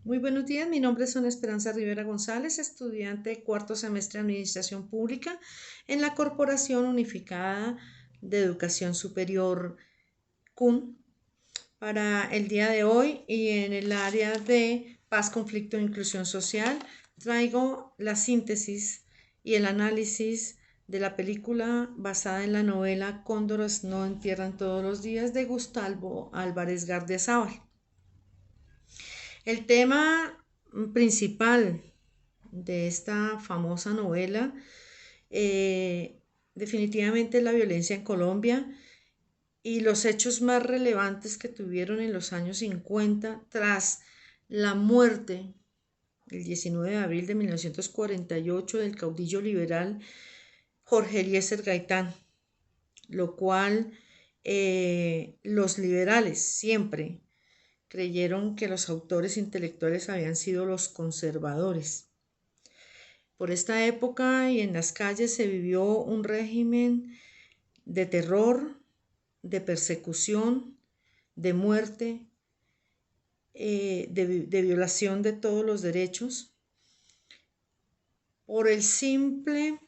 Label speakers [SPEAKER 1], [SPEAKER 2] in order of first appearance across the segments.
[SPEAKER 1] Muy buenos días, mi nombre es Ana Esperanza Rivera González, estudiante de cuarto semestre de Administración Pública en la Corporación Unificada de Educación Superior CUN para el día de hoy y en el área de paz, conflicto e inclusión social traigo la síntesis y el análisis de la película basada en la novela Cóndores no entierran todos los días de Gustavo Álvarez Gardiazabal. El tema principal de esta famosa novela definitivamente es la violencia en Colombia y los hechos más relevantes que tuvieron en los años 50 tras la muerte el 19 de abril de 1948 del caudillo liberal Jorge Eliezer Gaitán, lo cual los liberales siempre creyeron que los autores intelectuales habían sido los conservadores. Por esta época y en las calles se vivió un régimen de terror, de persecución, de muerte, de violación de todos los derechos, por el simple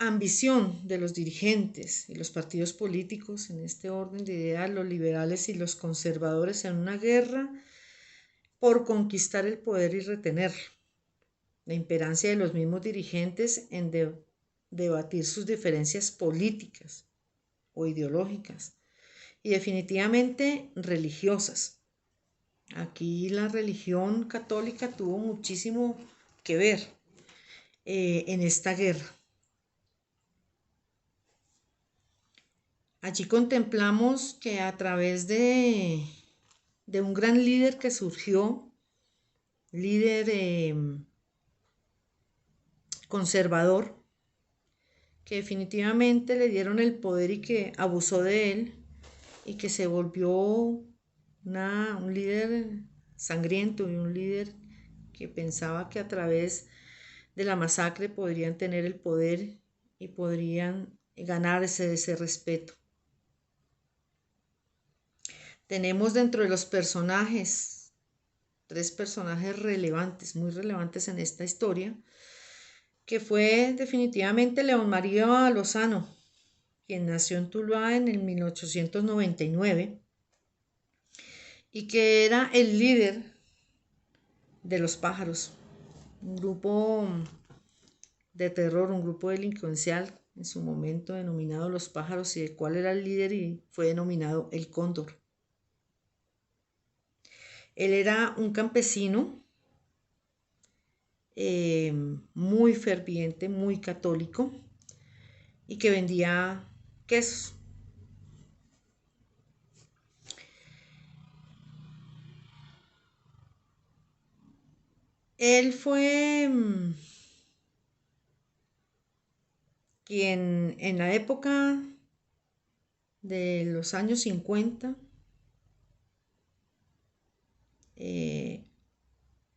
[SPEAKER 1] ambición de los dirigentes y los partidos políticos en este orden de ideas, los liberales y los conservadores en una guerra por conquistar el poder y retenerlo. La imperancia de los mismos dirigentes en debatir sus diferencias políticas o ideológicas y definitivamente religiosas. Aquí la religión católica tuvo muchísimo que ver en esta guerra. Allí contemplamos que a través de un gran líder que surgió, líder conservador, que definitivamente le dieron el poder y que abusó de él y que se volvió un líder sangriento y un líder que pensaba que a través de la masacre podrían tener el poder y podrían ganarse ese respeto. Tenemos dentro de los personajes, tres personajes relevantes, muy relevantes en esta historia, que fue definitivamente León María Lozano, quien nació en Tuluá en el 1899 y que era el líder de Los Pájaros, un grupo de terror, un grupo delincuencial en su momento denominado Los Pájaros y de cuál era el líder y fue denominado el Cóndor. Él era un campesino muy ferviente, muy católico y que vendía quesos. Él fue quien en la época de los años 50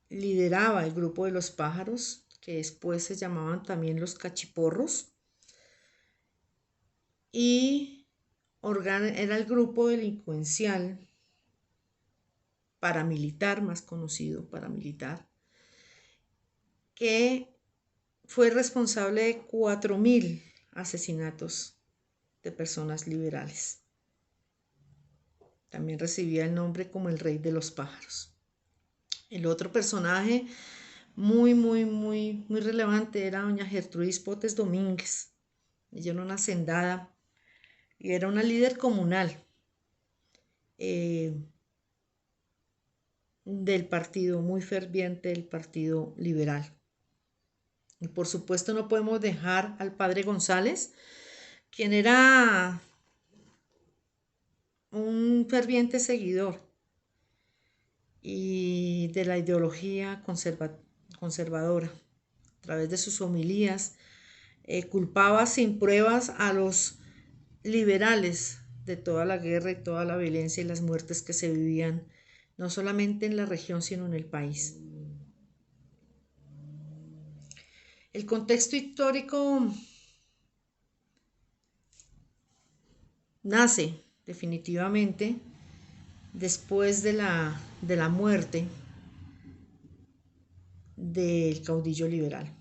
[SPEAKER 1] lideraba el grupo de los pájaros, que después se llamaban también los cachiporros, y era el grupo delincuencial paramilitar, más conocido paramilitar, que fue responsable de 4.000 asesinatos de personas liberales. También recibía el nombre como el rey de los pájaros. El otro personaje muy relevante era doña Gertrudis Potes Domínguez. Ella era una hacendada y era una líder comunal del partido, muy ferviente del Partido Liberal. Y por supuesto no podemos dejar al padre González, quien era un ferviente seguidor y de la ideología conservadora. A través de sus homilías culpaba sin pruebas a los liberales de toda la guerra y toda la violencia y las muertes que se vivían no solamente en la región sino en el país. El contexto histórico nace definitivamente después de la muerte del caudillo liberal.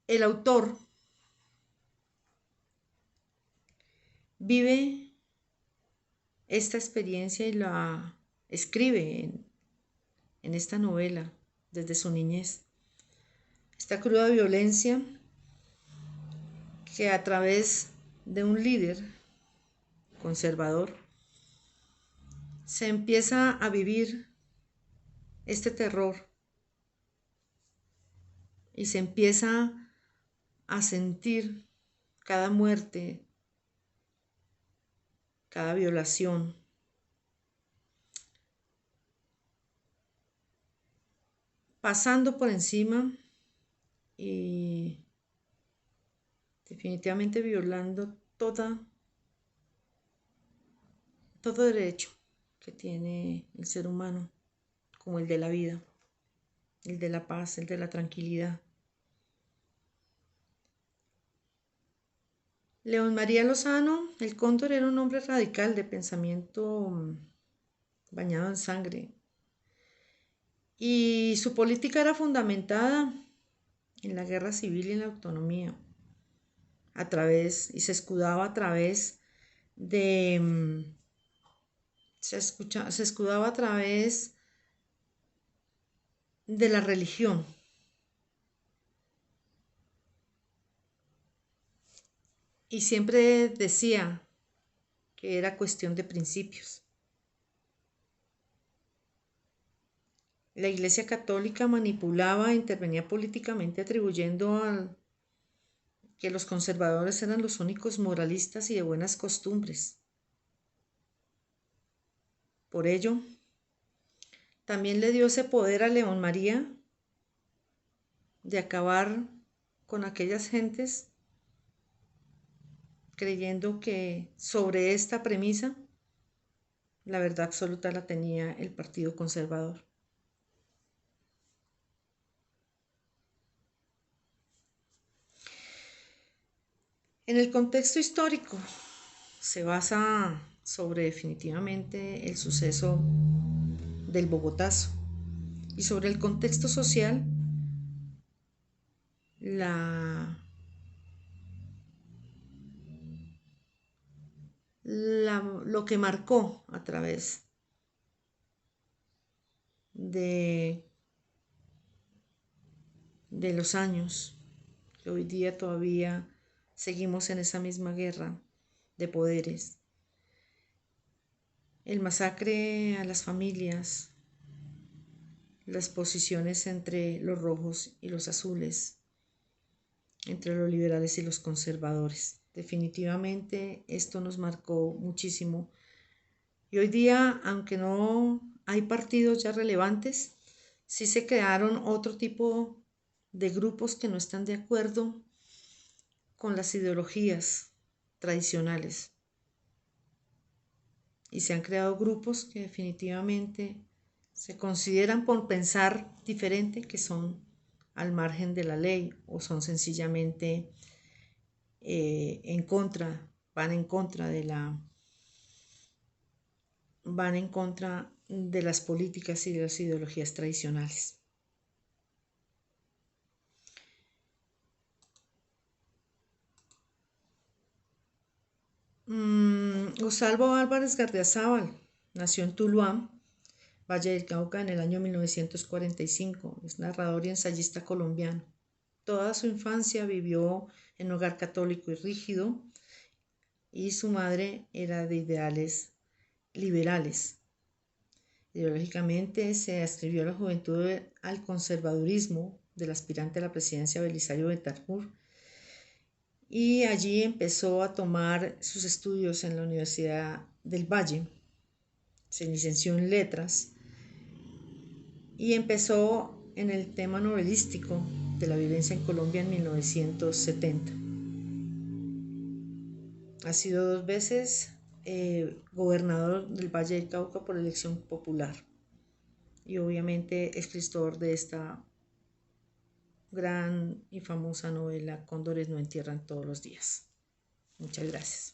[SPEAKER 1] El autor vive esta experiencia y la escribe en esta novela desde su niñez. Esta cruda violencia que a través de un líder conservador se empieza a vivir este terror y se empieza a sentir cada muerte, cada violación. Pasando por encima y definitivamente violando todo derecho que tiene el ser humano, como el de la vida, el de la paz, el de la tranquilidad. León María Lozano, el Cóndor, era un hombre radical de pensamiento bañado en sangre, y su política era fundamentada en la guerra civil y en la autonomía, y se escudaba a través de, se escudaba a través de la religión. Y siempre decía que era cuestión de principios. La Iglesia Católica manipulaba e intervenía políticamente atribuyendo que los conservadores eran los únicos moralistas y de buenas costumbres. Por ello, también le dio ese poder a León María de acabar con aquellas gentes creyendo que sobre esta premisa la verdad absoluta la tenía el Partido Conservador. En el contexto histórico se basa sobre definitivamente el suceso del Bogotazo, y sobre el contexto social lo que marcó a través de los años, que hoy día todavía seguimos en esa misma guerra de poderes. El masacre a las familias, las posiciones entre los rojos y los azules, entre los liberales y los conservadores. Definitivamente esto nos marcó muchísimo. Y hoy día, aunque no hay partidos ya relevantes, sí se crearon otro tipo de grupos que no están de acuerdo con las ideologías tradicionales. Y se han creado grupos que definitivamente se consideran por pensar diferente, que son al margen de la ley o son sencillamente van en contra de las políticas y de las ideologías tradicionales. Rosalvo Álvarez Gardiazabal nació en Tuluá, Valle del Cauca, en el año 1945. Es narrador y ensayista colombiano. Toda su infancia vivió en un hogar católico y rígido, y su madre era de ideales liberales. Ideológicamente se adscribió a la juventud al conservadurismo del aspirante a la presidencia Belisario Betancourt, y allí empezó a tomar sus estudios en la Universidad del Valle. Se licenció en letras y empezó en el tema novelístico de la violencia en Colombia en 1970. Ha sido 2 veces gobernador del Valle del Cauca por elección popular, y obviamente escritor de esta gran y famosa novela Cóndores no entierran todos los días. Muchas gracias.